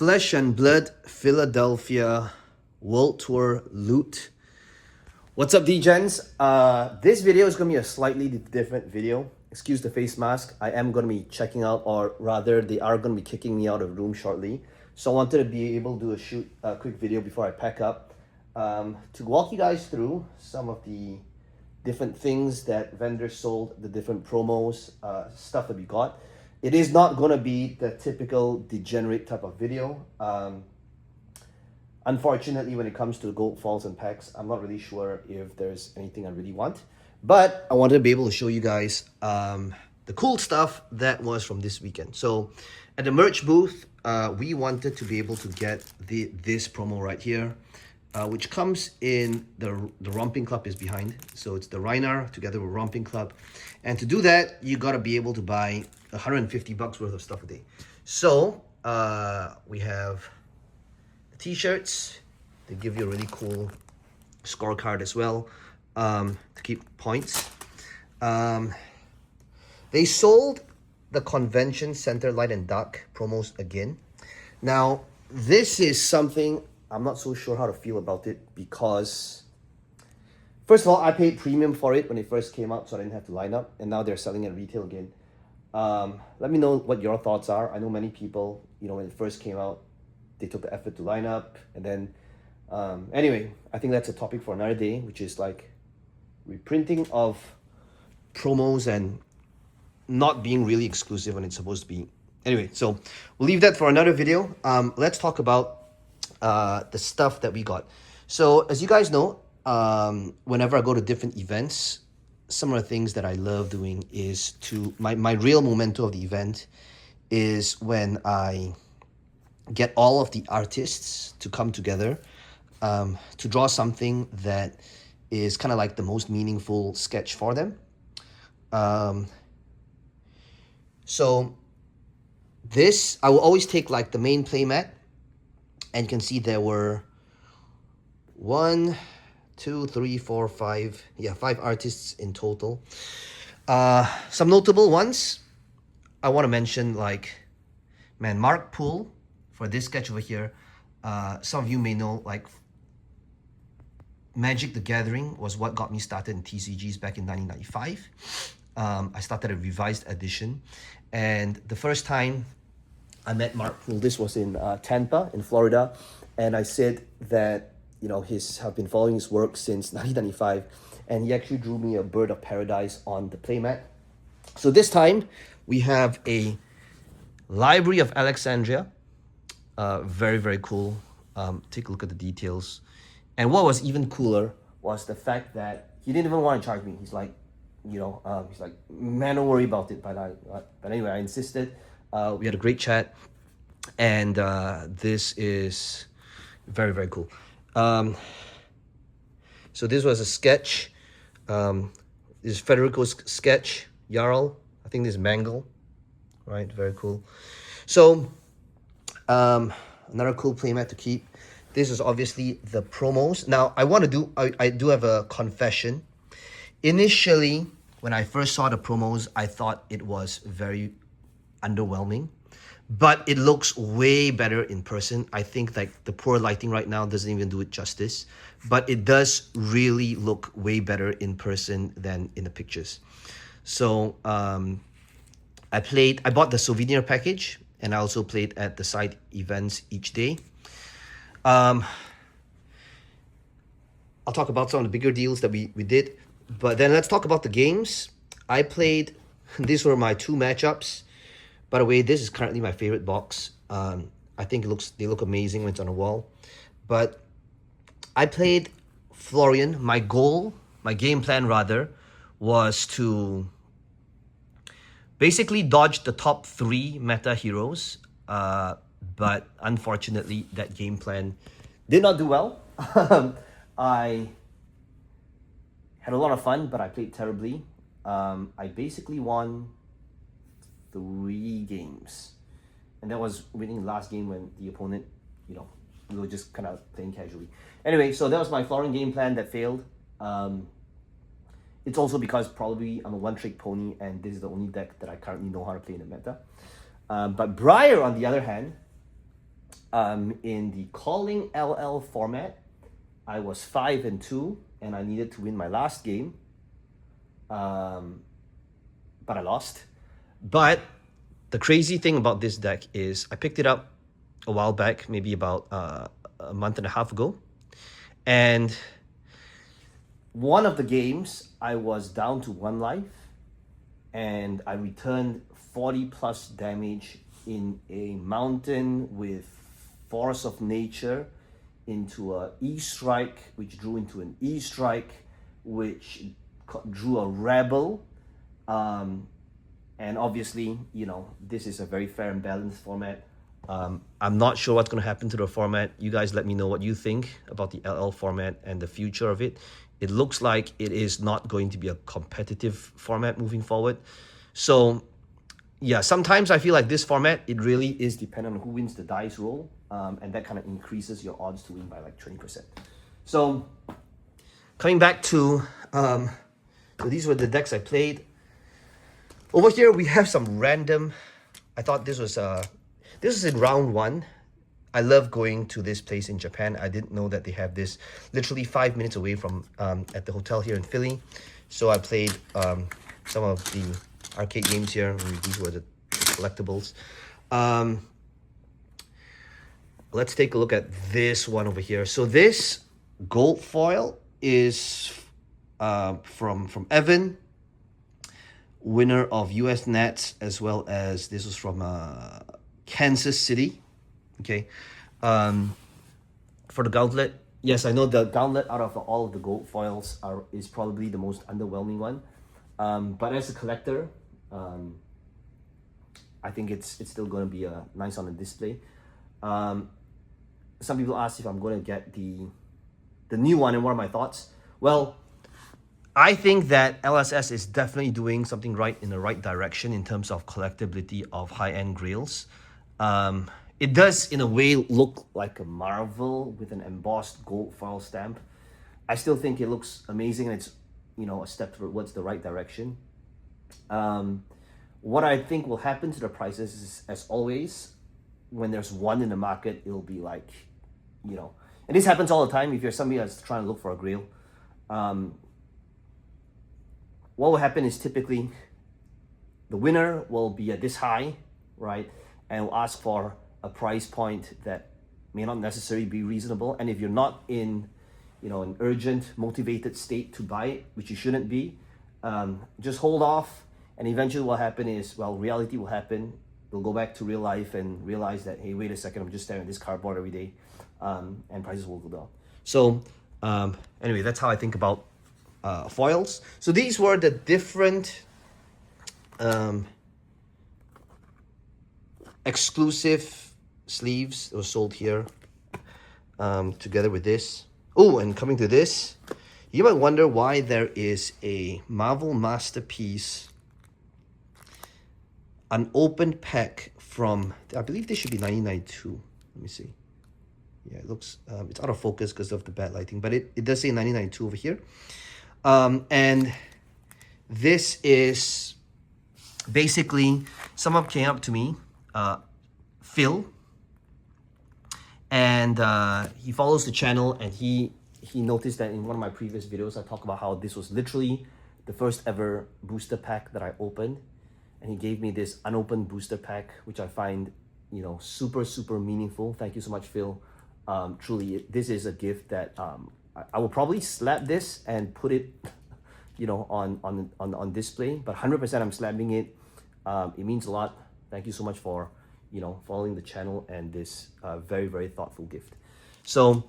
Flesh and Blood Philadelphia World Tour loot. What's up, D-Gens? This video is going to be a slightly different video. Excuse the face mask. I am going to be checking out, or rather they are going to be kicking me out of the room shortly. So I wanted to be able to shoot a quick video before I pack up to walk you guys through some of the different things that vendors sold, the different promos, stuff that we got. It is not going to be the typical degenerate type of video. Unfortunately, when it comes to gold falls and packs, I'm not really sure if there's anything I really want. But I wanted to be able to show you guys the cool stuff that was from this weekend. So at the merch booth, we wanted to be able to get this promo right here, which comes in the Romping Club is behind. So it's the Reinar together with Romping Club. And to do that, you got to be able to buy $150 worth of stuff a day. So we have the t-shirts. They give you a really cool scorecard as well to keep points. They sold the Convention Center Light and Dark promos again. Now, this is something I'm not so sure how to feel about it because, first of all, I paid premium for it when it first came out, so I didn't have to line up, and now they're selling it at retail again. Let me know what your thoughts are. I know many people, when it first came out, they took the effort to line up, and then, anyway, I think that's a topic for another day, which is like reprinting of promos and not being really exclusive when it's supposed to be. Anyway, so we'll leave that for another video. Let's talk about the stuff that we got. So as you guys know, whenever I go to different events, some of the things that I love doing is my real memento of the event is when I get all of the artists to come together to draw something that is kind of like the most meaningful sketch for them. So this, I will always take like the main playmat, and you can see there were 5 artists in total. Some notable ones I want to mention, like, Mark Poole for this sketch over here. Some of you may know, like, Magic the Gathering was what got me started in TCGs back in 1995. I started a revised edition, and the first time I met Mark Poole, this was in Tampa in Florida, and I said that I've been following his work since 1995, and he actually drew me a Bird of Paradise on the playmat. So this time we have a Library of Alexandria, very, very cool. Take a look at the details. And what was even cooler was the fact that he didn't even want to charge me. He's like, he's like, man, don't worry about it. But anyway, I insisted. We had a great chat, and this is very, very cool. So this was a sketch. This is Federico's sketch, Jarl. I think this is Mangle, right? Very cool. So another cool playmat to keep. This is obviously the promos. Now I do have a confession. Initially, when I first saw the promos, I thought it was very underwhelming, but it looks way better in person. I think like the poor lighting right now doesn't even do it justice, but it does really look way better in person than in the pictures. So I bought the souvenir package, and I also played at the side events each day. I'll talk about some of the bigger deals that we did, but then let's talk about the games. I played, these were my 2 matchups. By the way, this is currently my favorite box. I think they look amazing when it's on a wall. But I played Florian. My game plan rather, was to basically dodge the top 3 meta heroes. But unfortunately, that game plan did not do well. I had a lot of fun, but I played terribly. I basically won 3 games, and that was winning last game when the opponent, we were just kind of playing casually. Anyway, so that was my Florian game plan that failed. It's also because probably I'm a one-trick pony, and this is the only deck that I currently know how to play in the meta. But Briar, on the other hand, In the Calling LL format, I was 5-2, and I needed to win my last game. But I lost. But the crazy thing about this deck is I picked it up a while back, maybe about a month and a half ago. And one of the games, I was down to 1 life, and I returned 40 plus damage in a mountain with Force of Nature into a E-Strike, which drew into an E-Strike, which drew a Rebel. And obviously, you know, this is a very fair and balanced format. I'm not sure what's going to happen to the format. You guys let me know what you think about the LL format and the future of it. It looks like it is not going to be a competitive format moving forward. So, yeah, sometimes I feel like this format, it really is dependent on who wins the dice roll. And that kind of increases your odds to win by like 20%. So, coming back to, so these were the decks I played. Over here, we have some random, I thought this was in round 1. I love going to this place in Japan. I didn't know that they have this literally 5 minutes away from at the hotel here in Philly. So I played some of the arcade games here. These were the collectibles. Let's take a look at this one over here. So this gold foil is from Evan, winner of US Nats, as well as this was from Kansas City. Okay, for the gauntlet, yes, I know the gauntlet out of all of the gold foils is probably the most underwhelming one. But as a collector, I think it's still going to be nice on the display. Some people ask if I'm going to get the new one, and what are my thoughts? Well, I think that LSS is definitely doing something right in the right direction in terms of collectability of high-end grails. It does, in a way, look like a Marvel with an embossed gold foil stamp. I still think it looks amazing, and it's, you know, a step towards the right direction. What I think will happen to the prices is, as always, when there's one in the market, it'll be like, you know, and this happens all the time. If you're somebody that's trying to look for a grail, what will happen is typically the winner will be at this high, right? And will ask for a price point that may not necessarily be reasonable. And if you're not in, you know, an urgent, motivated state to buy it, which you shouldn't be, just hold off. And eventually what will happen is, well, reality will happen. They'll go back to real life and realize that, hey, wait a second, I'm just staring at this cardboard every day, and prices will go down. So anyway, that's how I think about foils. So these were the different exclusive sleeves that were sold here, together with this. Oh, and coming to this, you might wonder why there is a Marvel Masterpiece unopened pack from, I believe this should be 1992. Let me see. Yeah, it looks, it's out of focus because of the bad lighting, but it does say 1992 over here. And this is basically, someone came up to me, Phil, and he follows the channel, and he noticed that in one of my previous videos, I talked about how this was literally the first ever booster pack that I opened. And he gave me this unopened booster pack, which I find, you know, super, super meaningful. Thank you so much, Phil. Truly, this is a gift that I will probably slap this and put it, you know, on display. But 100% I'm slapping it. It means a lot. Thank you so much for, you know, following the channel and this very, very thoughtful gift. So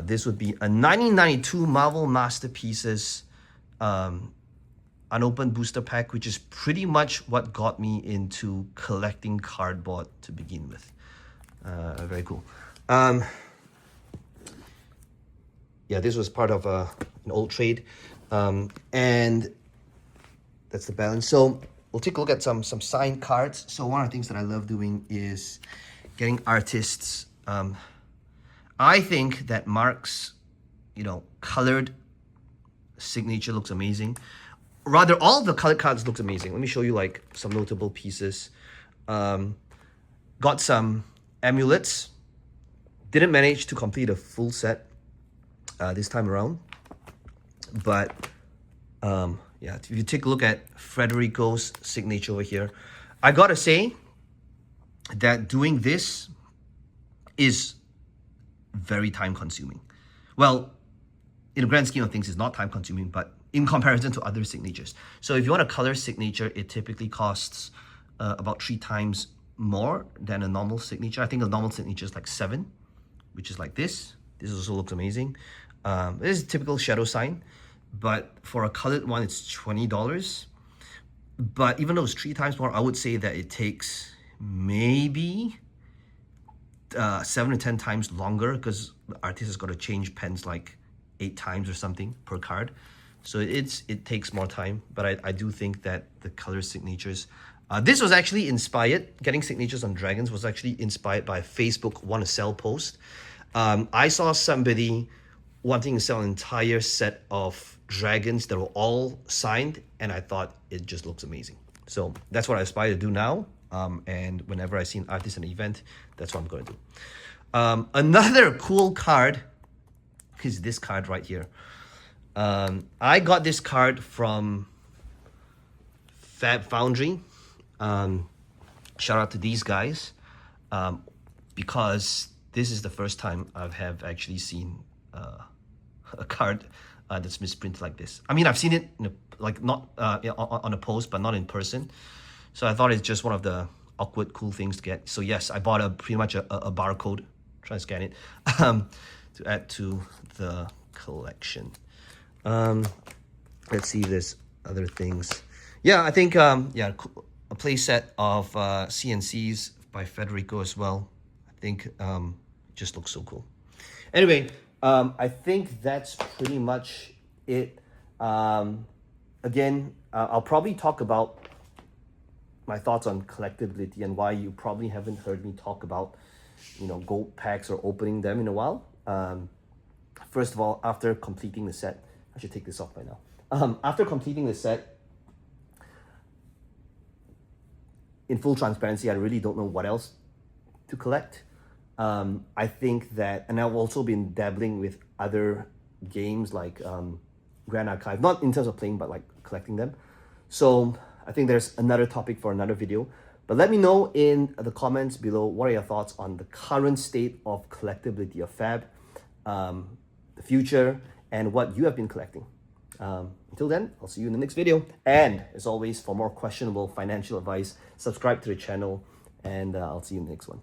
this would be a 1992 Marvel Masterpieces unopened booster pack, which is pretty much what got me into collecting cardboard to begin with. Very cool. Yeah, this was part of an old trade, and that's the balance. So we'll take a look at some signed cards. So one of the things that I love doing is getting artists. I think that Mark's, you know, colored signature looks amazing. Rather, all the colored cards looks amazing. Let me show you like some notable pieces. Got some amulets. Didn't manage to complete a full set this time around. But yeah, if you take a look at Federico's signature over here, I gotta say that doing this is very time consuming. Well, in the grand scheme of things, it's not time consuming, but in comparison to other signatures. So if you want a color signature, it typically costs about 3 times more than a normal signature. I think a normal signature is like 7, which is like this. This also looks amazing. This is typical shadow sign, but for a colored one, it's $20. But even though it's 3 times more, I would say that it takes maybe 7 to 10 times longer, because the artist has got to change pens like 8 times or something per card. So it takes more time, but I do think that the color signatures, this was actually inspired, getting signatures on dragons was actually inspired by a Facebook want to sell post. I saw somebody wanting to sell an entire set of dragons that were all signed, and I thought it just looks amazing. So that's what I aspire to do now. And whenever I see an artist at an event, that's what I'm going to do. Another cool card is this card right here. I got this card from Fab Foundry. Shout out to these guys, because this is the first time I have actually seen a card that's misprinted like this. I mean, I've seen it like not on a post, but not in person. So I thought it's just one of the awkward, cool things to get. So yes, I bought pretty much a barcode. Try to scan it to add to the collection. Let's see if there's other things. Yeah, I think yeah, a play set of CNCs by Federico as well. I think it just looks so cool. Anyway, I think that's pretty much it. Again, I'll probably talk about my thoughts on collectability and why you probably haven't heard me talk about, gold packs or opening them in a while. First of all, after completing the set, I should take this off by now. After completing the set, in full transparency, I really don't know what else to collect. I think that, and I've also been dabbling with other games like Grand Archive, not in terms of playing, but like collecting them. So I think there's another topic for another video. But let me know in the comments below, what are your thoughts on the current state of collectability of Fab, the future, and what you have been collecting. Until then, I'll see you in the next video. And as always, for more questionable financial advice, subscribe to the channel, and I'll see you in the next one.